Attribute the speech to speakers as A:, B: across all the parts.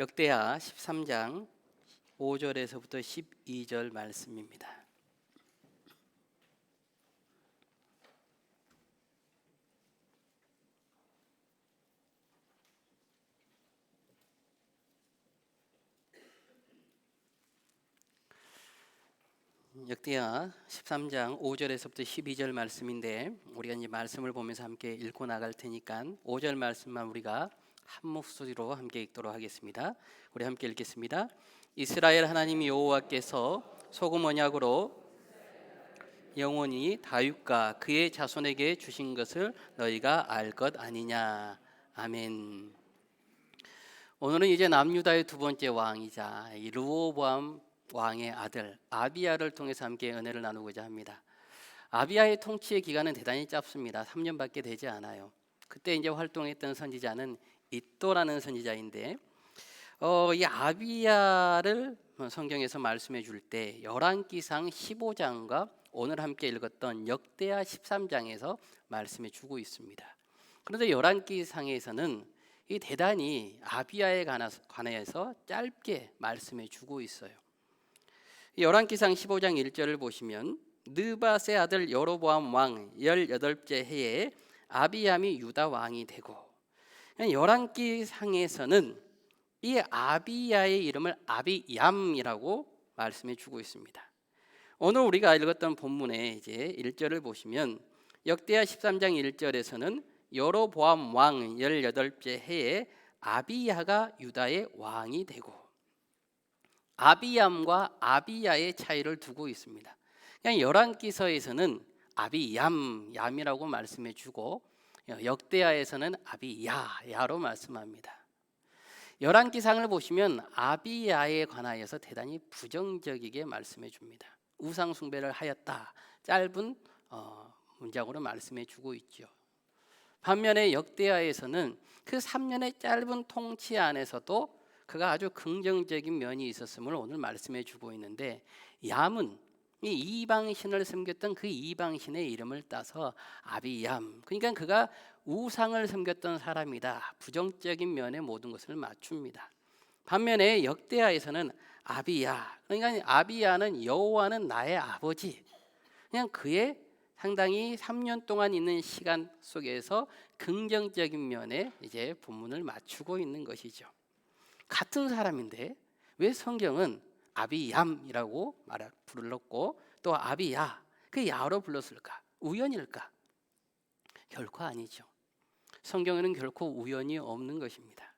A: 역대하 13장 5절에서부터 12절 말씀입니다. 역대하 13장 5절에서부터 12절 말씀인데 우리가 이제 말씀을 보면서 함께 읽고 나갈 테니까 5절 말씀만 우리가 한 목소리로 함께 읽도록 하겠습니다. 우리 함께 읽겠습니다. 이스라엘 하나님 여호와께서 소금 언약으로 영원히 다윗과 그의 자손에게 주신 것을 너희가 알 것 아니냐. 아멘. 오늘은 이제 남유다의 두 번째 왕이자 르호보암 왕의 아들 아비야를 통해서 함께 은혜를 나누고자 합니다. 아비야의 통치의 기간은 대단히 짧습니다. 3년밖에 되지 않아요. 그때 이제 활동했던 선지자는 id도라는 선지자인데 이 아비야를 성경에서 말씀해 줄 때 열왕기상 15장과 오늘 함께 읽었던 역대하 13장에서 말씀해 주고 있습니다. 그런데 열왕기상에서는 이 대단히 아비야에 관해서 짧게 말씀해 주고 있어요. 열왕기상 15장 1절을 보시면 느밧의 아들 여로보암 왕 18째 해에 아비얌이 유다 왕이 되고, 열왕기상에서는 이 아비야의 이름을 아비얌이라고 말씀해 주고 있습니다. 오늘 우리가 읽었던 본문의 이제 1절을 보시면 역대하 13장 1절에서는 여로보암 왕 18째 해에 아비야가 유다의 왕이 되고, 아비얌과 아비야의 차이를 두고 있습니다. 그냥 열왕기서에서는 아비얌이라고 말씀해 주고 역대하에서는 아비야로 말씀합니다. 열왕기상을 보시면 아비야에 관하여서 대단히 부정적이게 말씀해 줍니다. 우상 숭배를 하였다, 짧은 문장으로 말씀해 주고 있죠. 반면에 역대하에서는 그 3년의 짧은 통치 안에서도 그가 아주 긍정적인 면이 있었음을 오늘 말씀해 주고 있는데, 얌은 이 이방신을 섬겼던 그 이방신의 이름을 따서 아비얌, 그러니까 그가 우상을 섬겼던 사람이다, 부정적인 면의 모든 것을 맞춥니다. 반면에 역대하에서는 아비야, 그러니까 아비야는 여호와는 나의 아버지, 그냥 그의 상당히 3년 동안 있는 시간 속에서 긍정적인 면에 이제 본문을 맞추고 있는 것이죠. 같은 사람인데 왜 성경은 아비얌이라고 불렀고 또 아비야, 그 야로 불렀을까? 우연일까? 결코 아니죠. 성경에는 결코 우연이 없는 것입니다.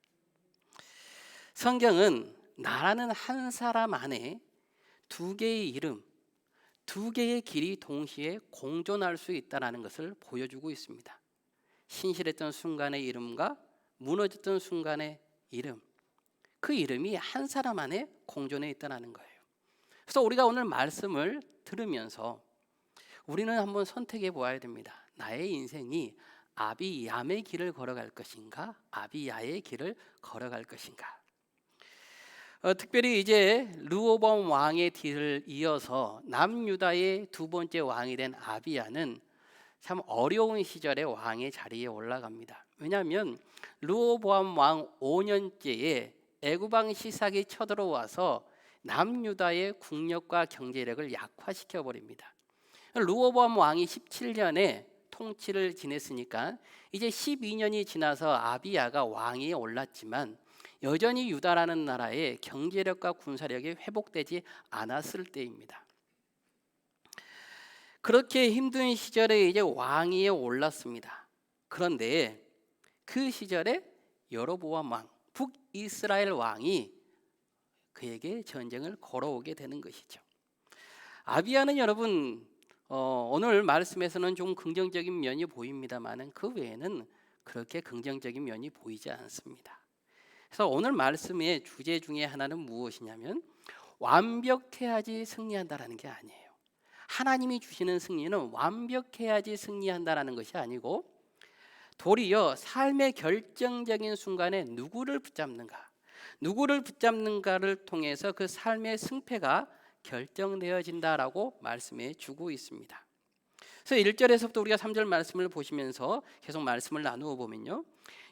A: 성경은 나라는 한 사람 안에 두 개의 이름, 두 개의 길이 동시에 공존할 수 있다는 것을 보여주고 있습니다. 신실했던 순간의 이름과 무너졌던 순간의 이름, 그 이름이 한 사람 안에 공존해 있다는 거예요. 그래서 우리가 오늘 말씀을 들으면서 우리는 한번 선택해 보아야 됩니다. 나의 인생이 아비얌의 길을 걸어갈 것인가, 아비야의 길을 걸어갈 것인가. 특별히 이제 르호보암 왕의 뒤를 이어서 남유다의 두 번째 왕이 된 아비야는 참 어려운 시절에 왕의 자리에 올라갑니다. 왜냐하면 르호보암 왕 5년째에 애굽왕 시삭이 쳐들어와서 남유다의 국력과 경제력을 약화시켜 버립니다. 르호보암 왕이 17년에 통치를 지냈으니까 이제 12년이 지나서 아비야가 왕위에 올랐지만 여전히 유다라는 나라의 경제력과 군사력이 회복되지 않았을 때입니다. 그렇게 힘든 시절에 이제 왕위에 올랐습니다. 그런데 그 시절에 여로보암 왕, 북이스라엘 왕이 그에게 전쟁을 걸어오게 되는 것이죠. 아비야는 여러분 오늘 말씀에서는 좀 긍정적인 면이 보입니다만 그 외에는 그렇게 긍정적인 면이 보이지 않습니다. 그래서 오늘 말씀의 주제 중에 하나는 무엇이냐면 완벽해야지 승리한다라는 게 아니에요. 하나님이 주시는 승리는 완벽해야지 승리한다라는 것이 아니고 도리어 삶의 결정적인 순간에 누구를 붙잡는가를 통해서 그 삶의 승패가 결정되어진다라고 말씀해 주고 있습니다. 그래서 1절에서부터 우리가 3절 말씀을 보시면서 계속 말씀을 나누어 보면요,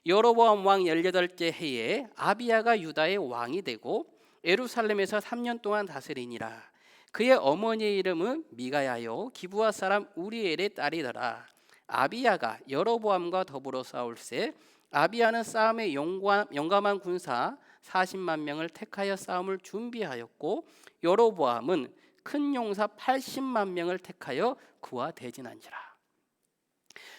A: 여로보암 왕 18째 해에 아비야가 유다의 왕이 되고 예루살렘에서 3년 동안 다스리니라. 그의 어머니의 이름은 미가야요 기브아 사람 우리엘의 딸이더라. 아비야가 여로보암과 더불어 싸울새 아비야는 싸움에 용감한 군사 40만 명을 택하여 싸움을 준비하였고 여로보암은 큰 용사 80만 명을 택하여 그와 대진한지라.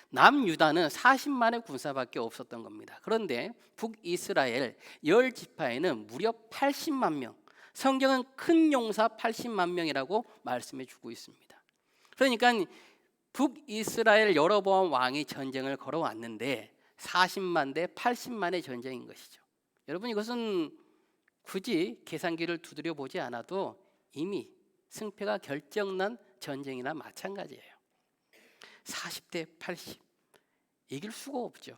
A: 남유다는 40만의 군사밖에 없었던 겁니다. 그런데 북이스라엘 10지파에는 무려 80만 명, 성경은 큰 용사 80만 명이라고 말씀해 주고 있습니다. 그러니까 북이스라엘 여로보암 왕이 전쟁을 걸어왔는데 40만 대 80만의 전쟁인 것이죠. 여러분, 이것은 굳이 계산기를 두드려 보지 않아도 이미 승패가 결정난 전쟁이나 마찬가지예요. 40대 80 이길 수가 없죠.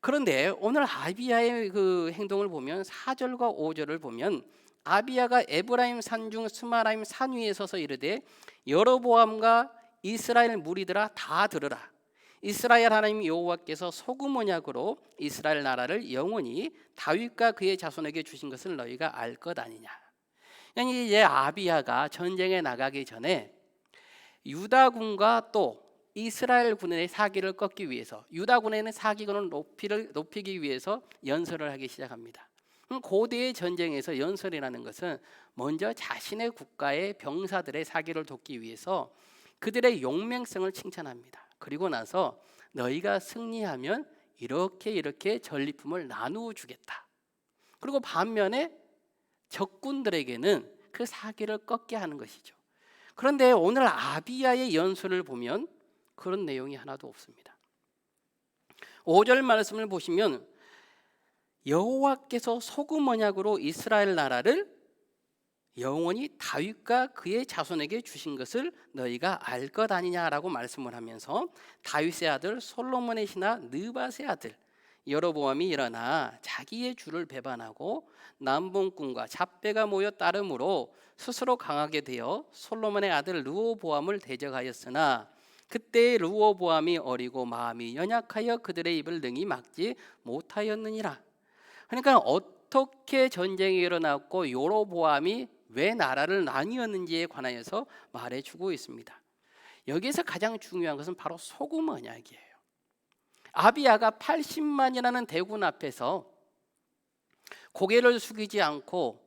A: 그런데 오늘 아비야의 그 행동을 보면 4절과 5절을 보면 아비야가 에브라임 산중 스마라임 산 위에 서서 이르되 여로보암과 이스라엘 무리들아 다 들으라. 이스라엘 하나님 여호와께서 소금 언약으로 이스라엘 나라를 영원히 다윗과 그의 자손에게 주신 것을 너희가 알 것 아니냐. yani 이제 아비야가 전쟁에 나가기 전에 유다군과 또 이스라엘 군의 사기를 꺾기 위해서, 유다군에는 사기군을 높이기 위해서 연설을 하기 시작합니다. 고대의 전쟁에서 연설이라는 것은 먼저 자신의 국가의 병사들의 사기를 돕기 위해서 그들의 용맹성을 칭찬합니다. 그리고 나서 너희가 승리하면 이렇게 전리품을 나누어 주겠다. 그리고 반면에 적군들에게는 그 사기를 꺾게 하는 것이죠. 그런데 오늘 아비야의 연설을 보면 그런 내용이 하나도 없습니다. 5절 말씀을 보시면 여호와께서 소금 언약으로 이스라엘 나라를 영원히 다윗과 그의 자손에게 주신 것을 너희가 알 것 아니냐라고 말씀을 하면서 다윗의 아들 솔로몬의 신하 느밧의 아들 여로보암이 일어나 자기의 주를 배반하고 남봉꾼과 잡배가 모여 따름으로 스스로 강하게 되어 솔로몬의 아들 르호보암을 대적하였으나 그때 르호보암이 어리고 마음이 연약하여 그들의 입을 능히 막지 못하였느니라. 그러니까 어떻게 전쟁이 일어났고 여로보암이 왜 나라를 나뉘었는지에 관하여서 말해주고 있습니다. 여기에서 가장 중요한 것은 바로 소금 언약이에요. 아비야가 80만이라는 대군 앞에서 고개를 숙이지 않고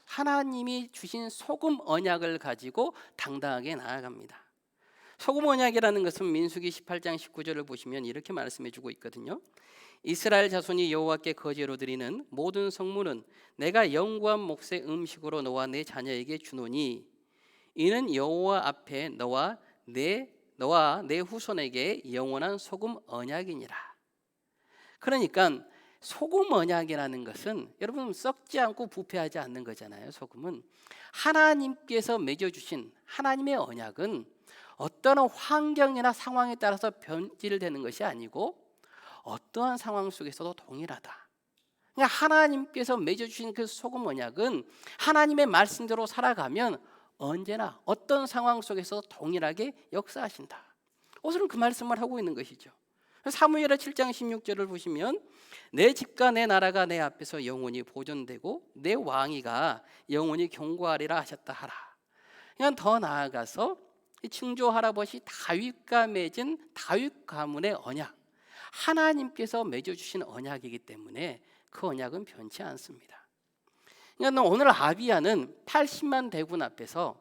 A: 하나님이 주신 소금 언약을 가지고 당당하게 나아갑니다. 소금 언약이라는 것은 민수기 18장 19절을 보시면 이렇게 말씀해 주고 있거든요. 이스라엘 자손이 여호와께 거제로 드리는 모든 성물은 내가 영구한 몫의 음식으로 너와 내 자녀에게 주노니 이는 여호와 앞에 너와 내 후손에게 영원한 소금 언약이니라. 그러니까 소금 언약이라는 것은 여러분 썩지 않고 부패하지 않는 거잖아요. 소금은 하나님께서 맺어주신 하나님의 언약은 어떤 환경이나 상황에 따라서 변질되는 것이 아니고 어떠한 상황 속에서도 동일하다. 그러니까 하나님께서 맺어주신 그 소금 언약은 하나님의 말씀대로 살아가면 언제나 어떤 상황 속에서 동일하게 역사하신다. 오늘은 그 말씀을 하고 있는 것이죠. 사무엘하 7장 16절을 보시면 내 집과 내 나라가 내 앞에서 영원히 보존되고 내 왕위가 영원히 경고하리라 하셨다 하라. 그냥 더 나아가서 증조 할아버지 다윗과 맺은 다윗 가문의 언약, 하나님께서 맺어주신 언약이기 때문에 그 언약은 변치 않습니다. 그러니까 오늘 아비야는 80만 대군 앞에서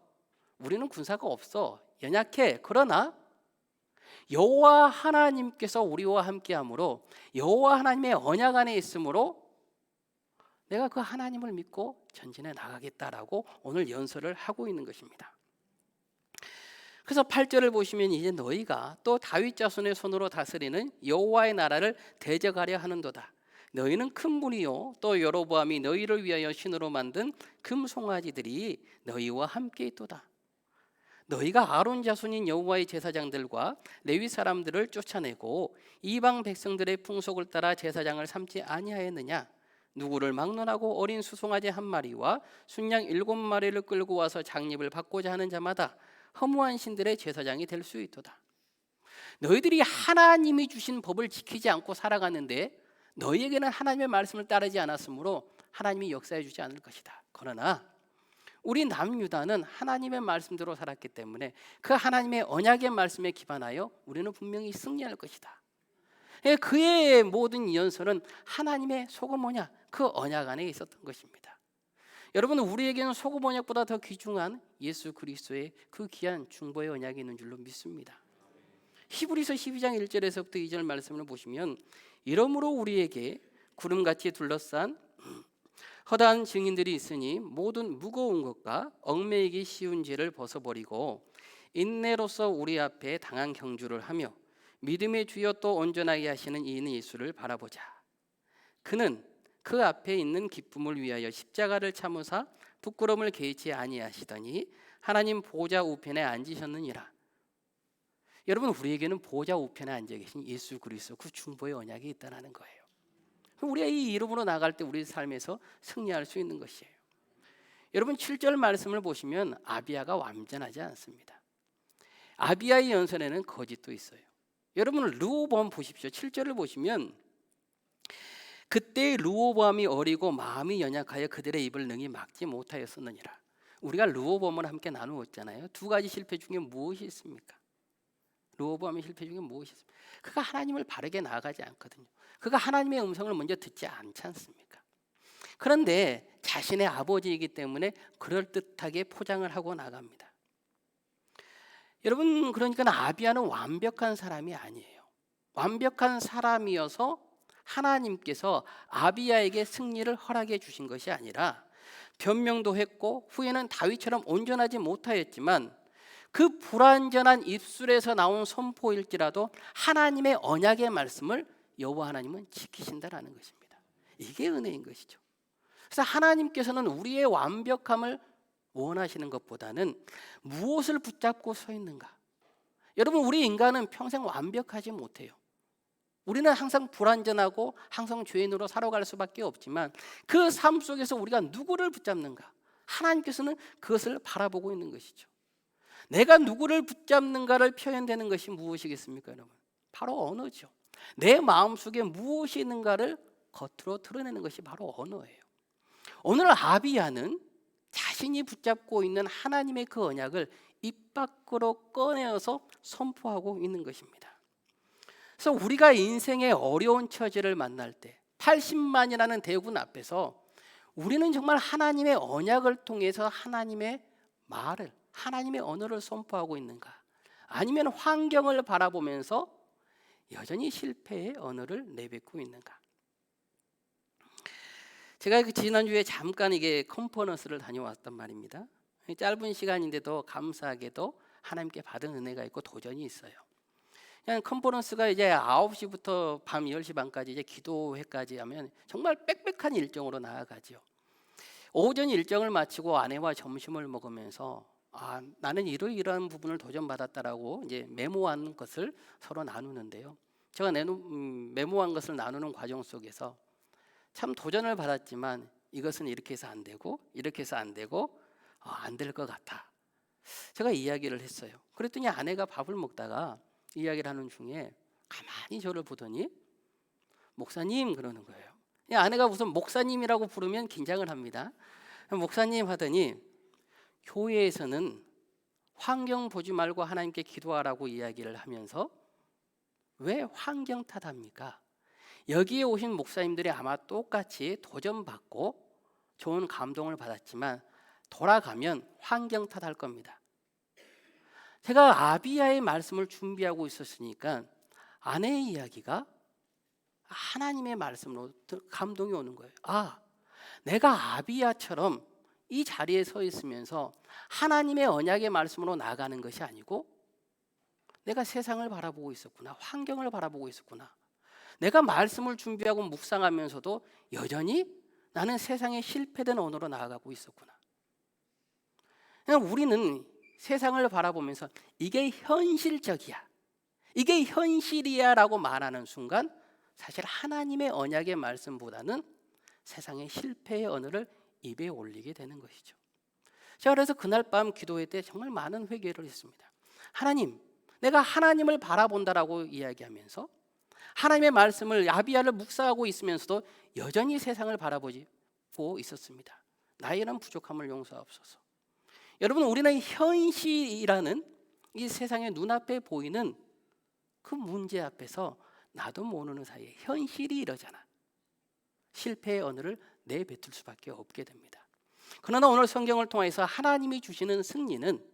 A: 우리는 군사가 없어, 연약해, 그러나 여호와 하나님께서 우리와 함께함으로 여호와 하나님의 언약 안에 있으므로 내가 그 하나님을 믿고 전진해 나가겠다라고 오늘 연설을 하고 있는 것입니다. 그래서 8절을 보시면 이제 너희가 또 다윗 자손의 손으로 다스리는 여호와의 나라를 대적하려 하는도다. 너희는 큰 무리요 또 여로보암이 너희를 위하여 신으로 만든 금송아지들이 너희와 함께 있도다. 너희가 아론 자손인 여호와의 제사장들과 레위 사람들을 쫓아내고 이방 백성들의 풍속을 따라 제사장을 삼지 아니하였느냐? 누구를 막론하고 어린 수송아지 한 마리와 순양 7마리를 끌고 와서 장립을 받고자 하는 자마다 허무한 신들의 제사장이 될 수 있도다. 너희들이 하나님이 주신 법을 지키지 않고 살아가는데 너희에게는 하나님의 말씀을 따르지 않았으므로 하나님이 역사해 주지 않을 것이다. 그러나 우리 남유다는 하나님의 말씀대로 살았기 때문에 그 하나님의 언약의 말씀에 기반하여 우리는 분명히 승리할 것이다. 그의 모든 연설은 하나님의 소금 언약, 그 언약 안에 있었던 것입니다. 여러분, 우리에게는 소금 언약보다 더 귀중한 예수 그리스도의 그 귀한 중보의 언약이 있는 줄로 믿습니다. 히브리서 12장 1절에서부터 2절 말씀을 보시면 이러므로 우리에게 구름같이 둘러싼 허다한 증인들이 있으니 모든 무거운 것과 얽매이기 쉬운 죄를 벗어버리고 인내로서 우리 앞에 당한 경주를 하며 믿음의 주여 또 온전하게 하시는 이인 예수를 바라보자. 그는 그 앞에 있는 기쁨을 위하여 십자가를 참으사 부끄러움을 개의치 아니하시더니 하나님 보좌 우편에 앉으셨느니라. 여러분, 우리에게는 보좌 우편에 앉아 계신 예수 그리스도 그 중보의 언약이 있다는 거예요. 우리가 이 이름으로 나갈 때 우리 삶에서 승리할 수 있는 것이에요. 여러분, 7절 말씀을 보시면 아비야가 완전하지 않습니다. 아비야의 연설에는 거짓도 있어요. 여러분, 르호보암 보십시오. 7절을 보시면 그때 르호보암이 어리고 마음이 연약하여 그들의 입을 능히 막지 못하였었느니라. 우리가 르호보암을 함께 나누었잖아요. 두 가지 실패 중에 무엇이 있습니까? 르호보암의 실패 중에 무엇이 있습니까? 그가 하나님을 바르게 나아가지 않거든요. 그가 하나님의 음성을 먼저 듣지 않지 않습니까? 그런데 자신의 아버지이기 때문에 그럴듯하게 포장을 하고 나갑니다. 여러분, 그러니까 아비야는 완벽한 사람이 아니에요. 완벽한 사람이어서 하나님께서 아비야에게 승리를 허락해 주신 것이 아니라 변명도 했고 후에는 다윗처럼 온전하지 못하였지만 그 불완전한 입술에서 나온 선포일지라도 하나님의 언약의 말씀을 여호와 하나님은 지키신다라는 것입니다. 이게 은혜인 것이죠. 그래서 하나님께서는 우리의 완벽함을 원하시는 것보다는 무엇을 붙잡고 서 있는가. 여러분, 우리 인간은 평생 완벽하지 못해요. 우리는 항상 불완전하고 항상 죄인으로 살아갈 수밖에 없지만 그 삶 속에서 우리가 누구를 붙잡는가, 하나님께서는 그것을 바라보고 있는 것이죠. 내가 누구를 붙잡는가를 표현되는 것이 무엇이겠습니까, 여러분? 바로 언어죠. 내 마음속에 무엇이 있는가를 겉으로 드러내는 것이 바로 언어예요. 오늘 아비야는 자신이 붙잡고 있는 하나님의 그 언약을 입 밖으로 꺼내어서 선포하고 있는 것입니다. 그래서 우리가 인생의 어려운 처지를 만날 때 80만이라는 대군 앞에서 우리는 정말 하나님의 언약을 통해서 하나님의 말을, 하나님의 언어를 선포하고 있는가? 아니면 환경을 바라보면서 여전히 실패의 언어를 내뱉고 있는가? 제가 지난주에 잠깐 이게 컨퍼런스를 다녀왔단 말입니다. 짧은 시간인데도 감사하게도 하나님께 받은 은혜가 있고 도전이 있어요. 그냥 컨퍼런스가 이제 9시부터 밤 10시 반까지 이제 기도회까지 하면 정말 빽빽한 일정으로 나아가죠. 오전 일정을 마치고 아내와 점심을 먹으면서 나는 이러이러한 부분을 도전받았다라고 이제 메모한 것을 서로 나누는데요. 제가 메모한 것을 나누는 과정 속에서 참 도전을 받았지만 이것은 이렇게 해서 안 되고 이렇게 해서 안 되고 안 될 것 같아. 제가 이야기를 했어요. 그랬더니 아내가 밥을 먹다가 이야기를 하는 중에 가만히 저를 보더니 목사님 그러는 거예요. 아내가 무슨 목사님이라고 부르면 긴장을 합니다. 목사님 하더니 교회에서는 환경 보지 말고 하나님께 기도하라고 이야기를 하면서 왜 환경 탓합니까? 여기에 오신 목사님들이 아마 똑같이 도전받고 좋은 감동을 받았지만 돌아가면 환경 탓할 겁니다. 제가 아비야의 말씀을 준비하고 있었으니까 아내의 이야기가 하나님의 말씀으로 감동이 오는 거예요. 내가 아비야처럼 이 자리에 서 있으면서 하나님의 언약의 말씀으로 나가는 것이 아니고 내가 세상을 바라보고 있었구나, 환경을 바라보고 있었구나. 내가 말씀을 준비하고 묵상하면서도 여전히 나는 세상에 실패된 언어로 나아가고 있었구나. 우리는 세상을 바라보면서 이게 현실적이야, 이게 현실이야 라고 말하는 순간 사실 하나님의 언약의 말씀보다는 세상의 실패의 언어를 입에 올리게 되는 것이죠. 제가 그래서 그날 밤 기도회 때 정말 많은 회개를 했습니다. 하나님, 내가 하나님을 바라본다라고 이야기하면서 하나님의 말씀을 아비야를 묵상하고 있으면서도 여전히 세상을 바라보고 있었습니다. 나의 이런 부족함을 용서하옵소서. 여러분, 우리는 현실이라는 이 세상의 눈앞에 보이는 그 문제 앞에서 나도 모르는 사이에 현실이 이러잖아. 실패의 언어를 내뱉을 수밖에 없게 됩니다. 그러나 오늘 성경을 통해서 하나님이 주시는 승리는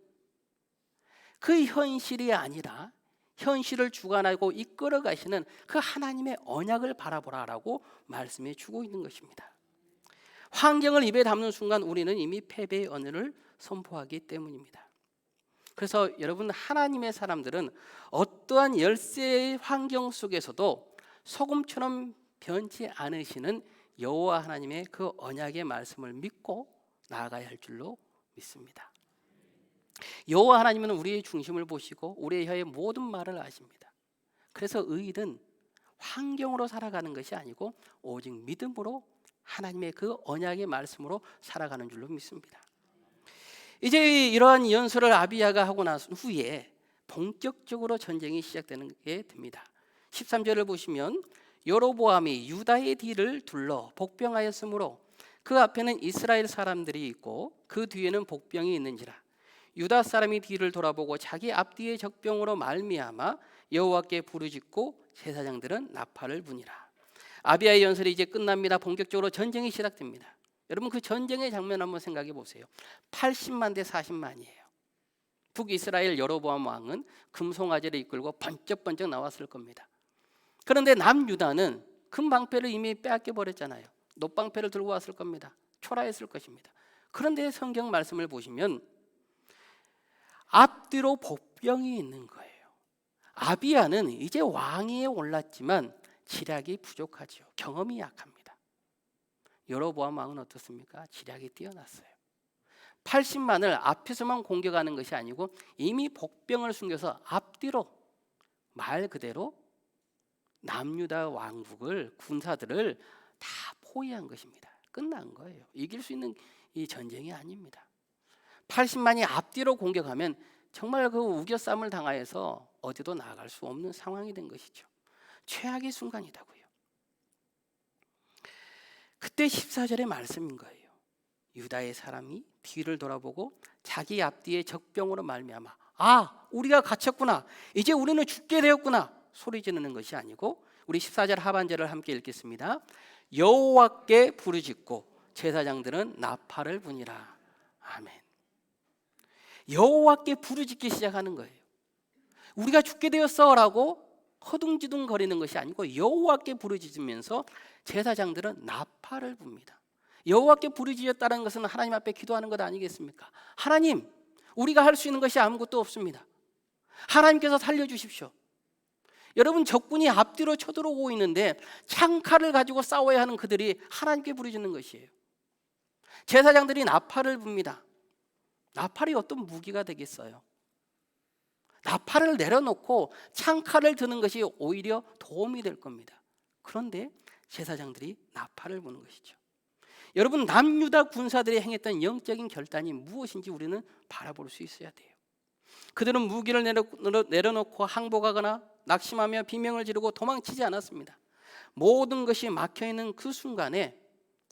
A: 그 현실이 아니라 현실을 주관하고 이끌어 가시는 그 하나님의 언약을 바라보라라고 말씀해 주고 있는 것입니다. 환경을 입에 담는 순간 우리는 이미 패배의 언어를 선포하기 때문입니다. 그래서 여러분, 하나님의 사람들은 어떠한 열세의 환경 속에서도 소금처럼 변치 않으시는 여호와 하나님의 그 언약의 말씀을 믿고 나아가야 할 줄로 믿습니다. 여호와 하나님은 우리의 중심을 보시고 우리의 혀의 모든 말을 아십니다. 그래서 의인은 환경으로 살아가는 것이 아니고 오직 믿음으로 하나님의 그 언약의 말씀으로 살아가는 줄로 믿습니다. 이제 이러한 연설을 아비야가 하고 나선 후에 본격적으로 전쟁이 시작되는 게 됩니다. 13절을 보시면 여로보암이 유다의 뒤를 둘러 복병하였으므로 그 앞에는 이스라엘 사람들이 있고 그 뒤에는 복병이 있는지라. 유다 사람이 뒤를 돌아보고 자기 앞뒤의 적병으로 말미암아 여호와께 부르짖고 제사장들은 나팔을 부니라. 아비야의 연설이 이제 끝납니다. 본격적으로 전쟁이 시작됩니다. 여러분, 그 전쟁의 장면 한번 생각해 보세요. 80만 대 40만이에요. 북이스라엘 여로보암 왕은 금송아지를 이끌고 번쩍번쩍 나왔을 겁니다. 그런데 남유다는 금방패를 이미 빼앗겨 버렸잖아요. 놋방패를 들고 왔을 겁니다. 초라했을 것입니다. 그런데 성경 말씀을 보시면 앞뒤로 복병이 있는 거예요. 아비야는 이제 왕위에 올랐지만 지략이 부족하죠. 경험이 약합니다. 여로보암 왕은 어떻습니까? 지략이 뛰어났어요. 80만을 앞에서만 공격하는 것이 아니고 이미 복병을 숨겨서 앞뒤로 말 그대로 남유다 왕국을 군사들을 다 포위한 것입니다. 끝난 거예요. 이길 수 있는 이 전쟁이 아닙니다. 80만이 앞뒤로 공격하면 정말 그 우겨쌈을 당하여서 어디도 나갈 수 없는 상황이 된 것이죠. 최악의 순간이다고요. 그때 14절의 말씀인 거예요. 유다의 사람이 뒤를 돌아보고 자기 앞뒤에 적병으로 말미암아 우리가 갇혔구나, 이제 우리는 죽게 되었구나 소리 지르는 것이 아니고, 우리 14절 하반절을 함께 읽겠습니다. 여호와께 부르짖고 제사장들은 나팔을 부니라. 아멘. 여호와께 부르짖기 시작하는 거예요. 우리가 죽게 되었어라고 허둥지둥 거리는 것이 아니고 여호와께 부르짖으면서 제사장들은 나팔을 붑니다. 여호와께 부르짖었다는 것은 하나님 앞에 기도하는 것 아니겠습니까? 하나님, 우리가 할 수 있는 것이 아무것도 없습니다. 하나님께서 살려주십시오. 여러분, 적군이 앞뒤로 쳐들어오고 있는데 창칼을 가지고 싸워야 하는 그들이 하나님께 부르짖는 것이에요. 제사장들이 나팔을 붑니다. 나팔이 어떤 무기가 되겠어요? 나팔을 내려놓고 창칼을 드는 것이 오히려 도움이 될 겁니다. 그런데 제사장들이 나팔을 부는 것이죠. 여러분, 남유다 군사들이 행했던 영적인 결단이 무엇인지 우리는 바라볼 수 있어야 돼요. 그들은 무기를 내려놓고 항복하거나 낙심하며 비명을 지르고 도망치지 않았습니다. 모든 것이 막혀있는 그 순간에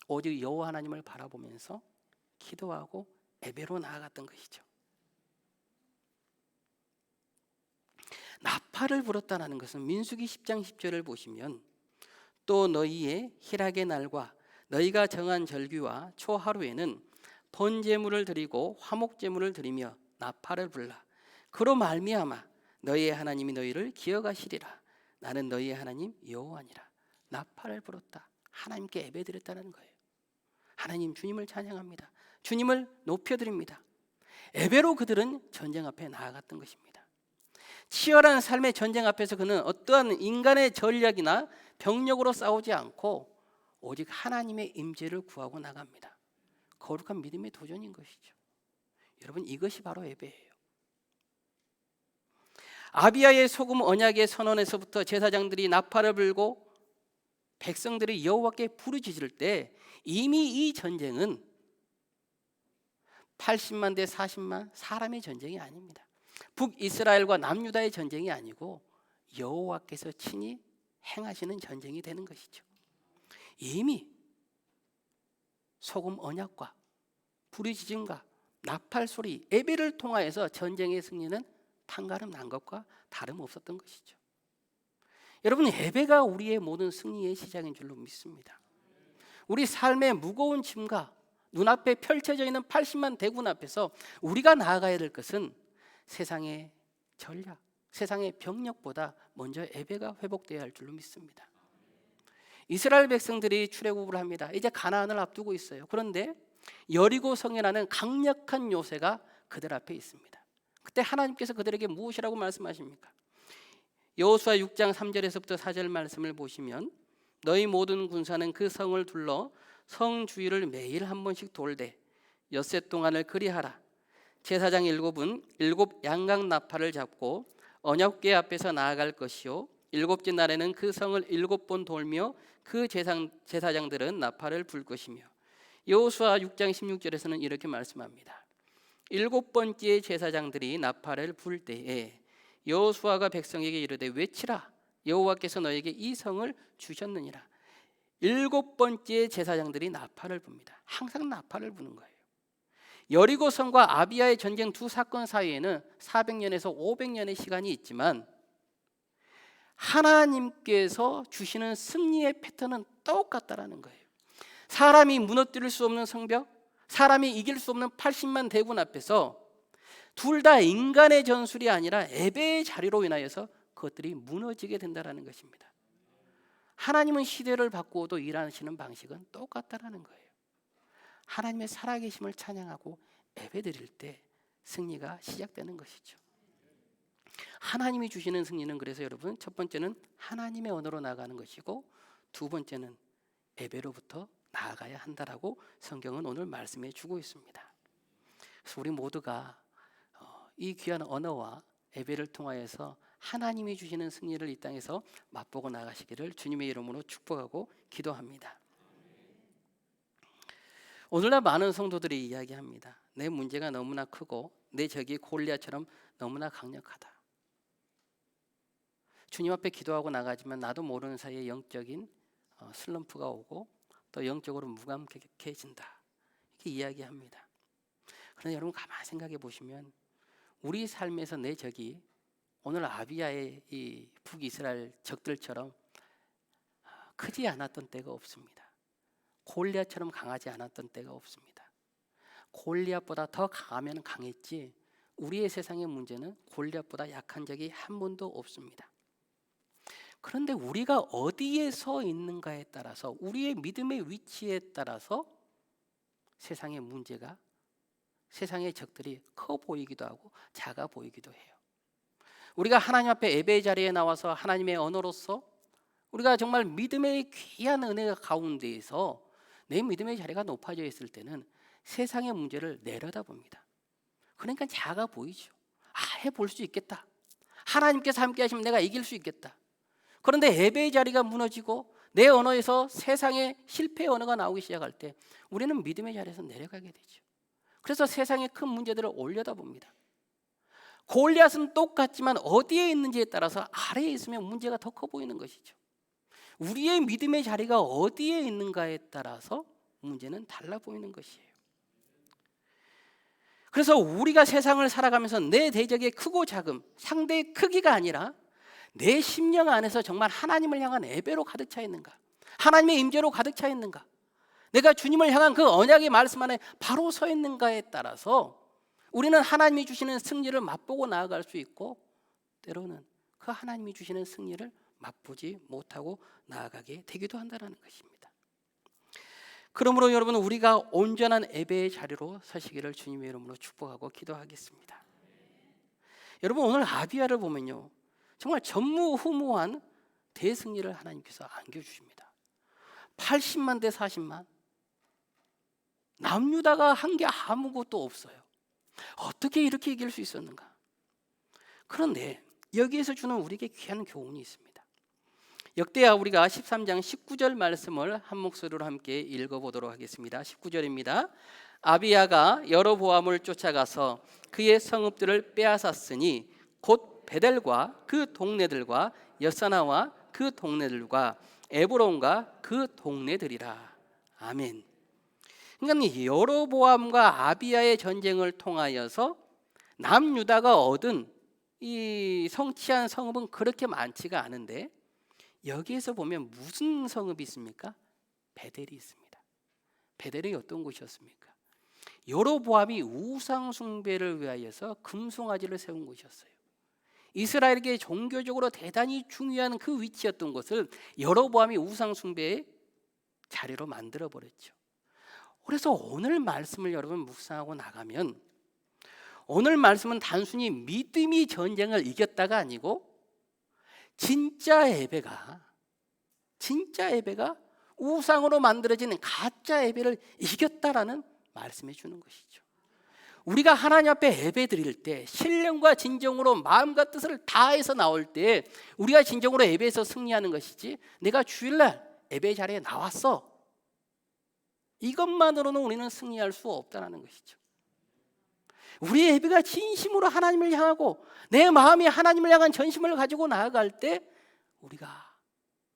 A: 오직 여호와 하나님을 바라보면서 기도하고 예배로 나아갔던 것이죠. 나팔을 불었다는 것은 민수기 10장 10절을 보시면 또 너희의 희락의 날과 너희가 정한 절기와 초하루에는 번제물을 드리고 화목제물을 드리며 나팔을 불라. 그로 말미암아 너희의 하나님이 너희를 기억하시리라. 나는 너희의 하나님 여호와니라. 나팔을 불었다. 하나님께 예배드렸다는 거예요. 하나님, 주님을 찬양합니다. 주님을 높여드립니다. 예배로 그들은 전쟁 앞에 나아갔던 것입니다. 치열한 삶의 전쟁 앞에서 그는 어떠한 인간의 전략이나 병력으로 싸우지 않고 오직 하나님의 임재를 구하고 나갑니다. 거룩한 믿음의 도전인 것이죠. 여러분, 이것이 바로 예배예요. 아비야의 소금 언약의 선언에서부터 제사장들이 나팔을 불고 백성들이 여호와께 부르짖을 때 이미 이 전쟁은 80만 대 40만 사람의 전쟁이 아닙니다. 북이스라엘과 남유다의 전쟁이 아니고 여호와께서 친히 행하시는 전쟁이 되는 것이죠. 이미 소금 언약과 부르짖음과 나팔 소리, 예배를 통하여서 전쟁의 승리는 판가름 난 것과 다름없었던 것이죠. 여러분, 예배가 우리의 모든 승리의 시작인 줄로 믿습니다. 우리 삶의 무거운 짐과 눈앞에 펼쳐져 있는 80만 대군 앞에서 우리가 나아가야 될 것은 세상의 전략, 세상의 병력보다 먼저 예배가 회복되어야 할 줄로 믿습니다. 이스라엘 백성들이 출애굽을 합니다. 이제 가나안을 앞두고 있어요. 그런데 여리고 성이라는 강력한 요새가 그들 앞에 있습니다. 그때 하나님께서 그들에게 무엇이라고 말씀하십니까? 여호수아 6장 3절에서부터 4절 말씀을 보시면 너희 모든 군사는 그 성을 둘러 성 주위를 매일 한 번씩 돌되 엿새 동안을 그리하라. 제사장 7은 7 양각 나팔을 잡고 언약궤 앞에서 나아갈 것이요 일곱째 날에는 그 성을 7번 돌며 그 제사장들은 나팔을 불 것이며 여호수아 6장 16절에서는 이렇게 말씀합니다. 7번째 제사장들이 나팔을 불 때에 여호수아가 백성에게 이르되 외치라. 여호와께서 너에게 이 성을 주셨느니라. 7번째 제사장들이 나팔을 붑니다. 항상 나팔을 부는 거예요. 여리고 성과 아비야의 전쟁 두 사건 사이에는 400년에서 500년의 시간이 있지만 하나님께서 주시는 승리의 패턴은 똑같다라는 거예요. 사람이 무너뜨릴 수 없는 성벽, 사람이 이길 수 없는 80만 대군 앞에서 둘 다 인간의 전술이 아니라 예배의 자리로 인하여서 그것들이 무너지게 된다는 것입니다. 하나님은 시대를 바꾸어도 일하시는 방식은 똑같다라는 거예요. 하나님의 살아계심을 찬양하고 예배드릴 때 승리가 시작되는 것이죠. 하나님이 주시는 승리는 그래서 여러분 첫 번째는 하나님의 언어로 나아가는 것이고 두 번째는 예배로부터 나아가야 한다라고 성경은 오늘 말씀해 주고 있습니다. 그래서 우리 모두가 이 귀한 언어와 예배를 통하여서 하나님이 주시는 승리를 이 땅에서 맛보고 나가시기를 주님의 이름으로 축복하고 기도합니다. 오늘날 많은 성도들이 이야기합니다. 내 문제가 너무나 크고 내 적이 골리앗처럼 너무나 강력하다. 주님 앞에 기도하고 나가지만 나도 모르는 사이에 영적인 슬럼프가 오고 또 영적으로 무감각해진다. 이렇게 이야기합니다. 그런데 여러분 가만히 생각해 보시면 우리 삶에서 내 적이 오늘 아비야의 이 북이스라엘 적들처럼 크지 않았던 때가 없습니다. 골리앗처럼 강하지 않았던 때가 없습니다. 골리앗보다 더 강하면 강했지 우리의 세상의 문제는 골리앗보다 약한 적이 한 번도 없습니다. 그런데 우리가 어디에 서 있는가에 따라서 우리의 믿음의 위치에 따라서 세상의 문제가 세상의 적들이 커 보이기도 하고 작아 보이기도 해요. 우리가 하나님 앞에 예배의 자리에 나와서 하나님의 언어로서 우리가 정말 믿음의 귀한 은혜가 가운데에서 내 믿음의 자리가 높아져 있을 때는 세상의 문제를 내려다봅니다. 그러니까 작아 보이죠. 해볼 수 있겠다. 하나님께서 함께 하시면 내가 이길 수 있겠다. 그런데 예배의 자리가 무너지고 내 언어에서 세상의 실패의 언어가 나오기 시작할 때 우리는 믿음의 자리에서 내려가게 되죠. 그래서 세상의 큰 문제들을 올려다봅니다. 골리앗은 똑같지만 어디에 있는지에 따라서 아래에 있으면 문제가 더 커 보이는 것이죠. 우리의 믿음의 자리가 어디에 있는가에 따라서 문제는 달라 보이는 것이에요. 그래서 우리가 세상을 살아가면서 내 대적의 크고 작음, 상대의 크기가 아니라 내 심령 안에서 정말 하나님을 향한 예배로 가득 차 있는가, 하나님의 임재로 가득 차 있는가, 내가 주님을 향한 그 언약의 말씀 안에 바로 서 있는가에 따라서 우리는 하나님이 주시는 승리를 맛보고 나아갈 수 있고 때로는 그 하나님이 주시는 승리를 맛보지 못하고 나아가게 되기도 한다는 것입니다. 그러므로 여러분 우리가 온전한 예배의 자리로 서시기를 주님의 이름으로 축복하고 기도하겠습니다. 여러분 오늘 아비야를 보면요 정말 전무후무한 대승리를 하나님께서 안겨주십니다. 80만 대 40만 남유다가 한 게 아무것도 없어요. 어떻게 이렇게 이길 수 있었는가? 그런데 여기에서 주는 우리에게 귀한 교훈이 있습니다. 역대하 우리가 13장 19절 말씀을 한 목소리로 함께 읽어보도록 하겠습니다. 19절입니다. 아비야가 여로보암을 쫓아가서 그의 성읍들을 빼앗았으니 곧 베델과 그 동네들과 여사나와 그 동네들과 에브론과 그 동네들이라. 아멘. 그러니까 여로보암과 아비야의 전쟁을 통하여서 남유다가 얻은 이 성취한 성읍은 그렇게 많지가 않은데, 여기에서 보면 무슨 성읍이 있습니까? 베델이 있습니다. 베델이 어떤 곳이었습니까? 여로보암이 우상 숭배를 위하여서 금송아지를 세운 곳이었어요. 이스라엘에게 종교적으로 대단히 중요한 그 위치였던 것을 여로보암이 우상 숭배의 자리로 만들어 버렸죠. 그래서 오늘 말씀을 여러분 묵상하고 나가면, 오늘 말씀은 단순히 믿음이 전쟁을 이겼다가 아니고 진짜 예배가 우상으로 만들어진 가짜 예배를 이겼다라는 말씀해 주는 것이죠. 우리가 하나님 앞에 예배 드릴 때 신령과 진정으로 마음과 뜻을 다해서 나올 때 우리가 진정으로 예배에서 승리하는 것이지, 내가 주일날 예배 자리에 나왔어, 이것만으로는 우리는 승리할 수 없다는 것이죠. 우리의 예배가 진심으로 하나님을 향하고 내 마음이 하나님을 향한 전심을 가지고 나아갈 때 우리가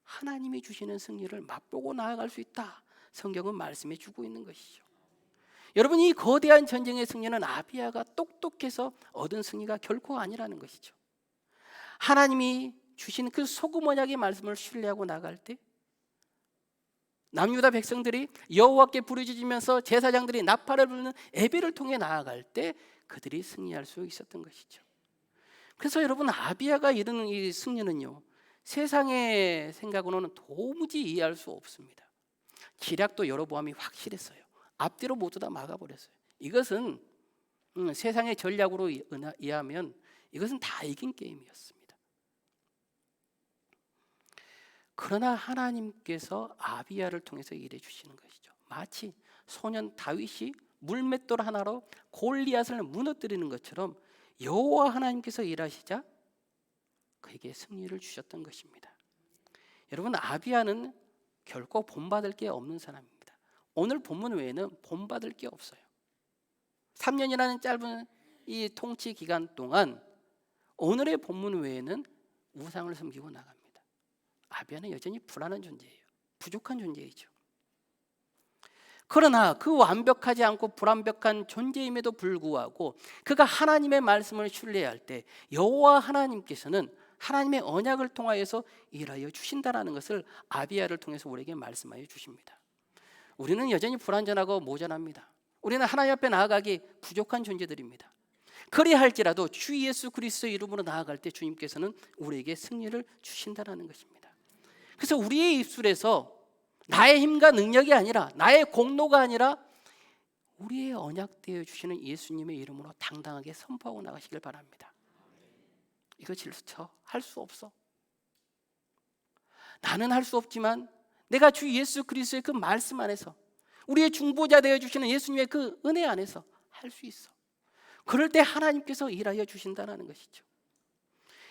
A: 하나님이 주시는 승리를 맛보고 나아갈 수 있다, 성경은 말씀해 주고 있는 것이죠. 여러분, 이 거대한 전쟁의 승리는 아비야가 똑똑해서 얻은 승리가 결코 아니라는 것이죠. 하나님이 주신 그 소금 언약의 말씀을 신뢰하고 나갈 때 남유다 백성들이 여호와께 부르짖으면서 제사장들이 나팔을 부르는 예배를 통해 나아갈 때 그들이 승리할 수 있었던 것이죠. 그래서 여러분, 아비야가 이루는 이 승리는요, 세상의 생각으로는 도무지 이해할 수 없습니다. 기략도 여로보암이 확실했어요. 앞뒤로 모두 다 막아버렸어요. 이것은 세상의 전략으로 이해하면 이것은 다 이긴 게임이었습니다. 그러나 하나님께서 아비야를 통해서 일해 주시는 것이죠. 마치 소년 다윗이 물맷돌 하나로 골리앗을 무너뜨리는 것처럼 여호와 하나님께서 일하시자 그에게 승리를 주셨던 것입니다. 여러분, 아비야는 결코 본받을 게 없는 사람입니다. 오늘 본문 외에는 본받을 게 없어요. 3년이라는 짧은 이 통치 기간 동안 오늘의 본문 외에는 우상을 섬기고 나갑니다. 아비야는 여전히 불안한 존재예요. 부족한 존재이죠. 그러나 그 완벽하지 않고 불완벽한 존재임에도 불구하고 그가 하나님의 말씀을 신뢰할 때 여호와 하나님께서는 하나님의 언약을 통하여서 일하여 주신다라는 것을 아비야를 통해서 우리에게 말씀하여 주십니다. 우리는 여전히 불완전하고 모자랍니다. 우리는 하나님 앞에 나아가기 부족한 존재들입니다. 그리할지라도 주 예수 그리스도의 이름으로 나아갈 때 주님께서는 우리에게 승리를 주신다라는 것입니다. 그래서 우리의 입술에서 나의 힘과 능력이 아니라, 나의 공로가 아니라 우리의 언약되어 주시는 예수님의 이름으로 당당하게 선포하고 나가시길 바랍니다. 이거 질서 할 수 없어. 나는 할 수 없지만 내가 주 예수 그리스도의 그 말씀 안에서, 우리의 중보자 되어 주시는 예수님의 그 은혜 안에서 할 수 있어. 그럴 때 하나님께서 일하여 주신다는 것이죠.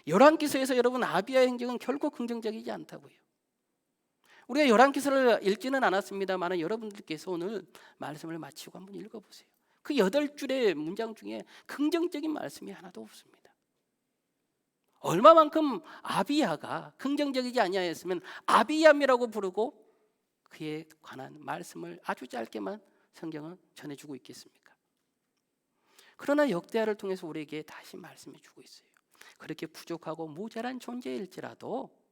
A: 열왕기서에서 여러분, 아비야의 행적은 결코 긍정적이지 않다고요. 우리가 열왕기서를 읽지는 않았습니다만 여러분들께서 오늘 말씀을 마치고 한번 읽어보세요. 그 8줄의 문장 중에 긍정적인 말씀이 하나도 없습니다. 얼마만큼 아비야가 긍정적이지 아니하였으면 아비얌이라고 부르고 그에 관한 말씀을 아주 짧게만 성경은 전해주고 있겠습니까? 그러나 역대하를 통해서 우리에게 다시 말씀해주고 있어요. 그렇게 부족하고 모자란 존재일지라도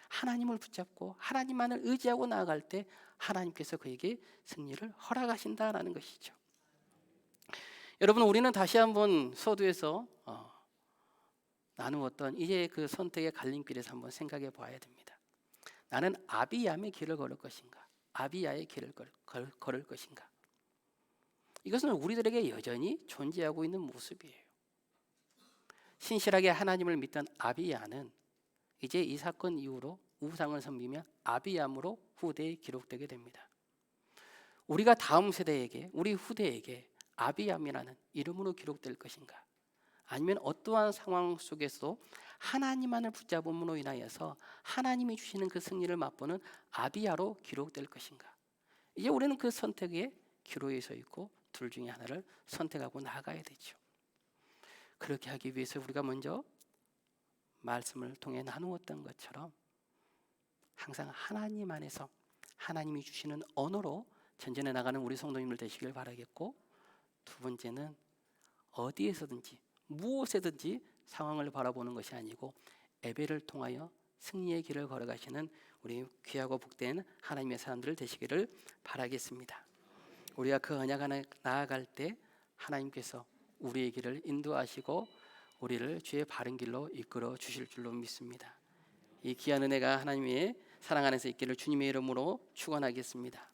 A: 하나님을 붙잡고 하나님만을 의지하고 나아갈 때 하나님께서 그에게 승리를 허락하신다라는 것이죠. 여러분, 우리는 다시 한번 서두에서 나누었던 이제 그 선택의 갈림길에서 한번 생각해 봐야 됩니다. 나는 아비얌의 길을 걸을 것인가, 아비야의 길을 걸을 것인가? 이것은 우리들에게 여전히 존재하고 있는 모습이에요. 신실하게 하나님을 믿던 아비야는 이제 이 사건 이후로 우상을 섬기며 아비얌으로 후대에 기록되게 됩니다. 우리가 다음 세대에게, 우리 후대에게 아비얌이라는 이름으로 기록될 것인가? 아니면 어떠한 상황 속에서도 하나님만을 붙잡음으로 인하여서 하나님이 주시는 그 승리를 맛보는 아비야로 기록될 것인가? 이제 우리는 그 선택의 기로에 서 있고 둘 중에 하나를 선택하고 나아가야 되죠. 그렇게 하기 위해서 우리가 먼저 말씀을 통해 나누었던 것처럼 항상 하나님 안에서 하나님이 주시는 언어로 전진해 나가는 우리 성도님들 되시길 바라겠고, 두 번째는 어디에서든지 무엇에든지 상황을 바라보는 것이 아니고 예배를 통하여 승리의 길을 걸어가시는 우리 귀하고 복된 하나님의 사람들 되시기를 바라겠습니다. 우리가 그 언약 안에 나아갈 때 하나님께서 우리의 길을 인도하시고 우리를 주의 바른 길로 이끌어 주실 줄로 믿습니다. 이 귀한 은혜가 하나님의 사랑 안에서 있기를 주님의 이름으로 축원하겠습니다.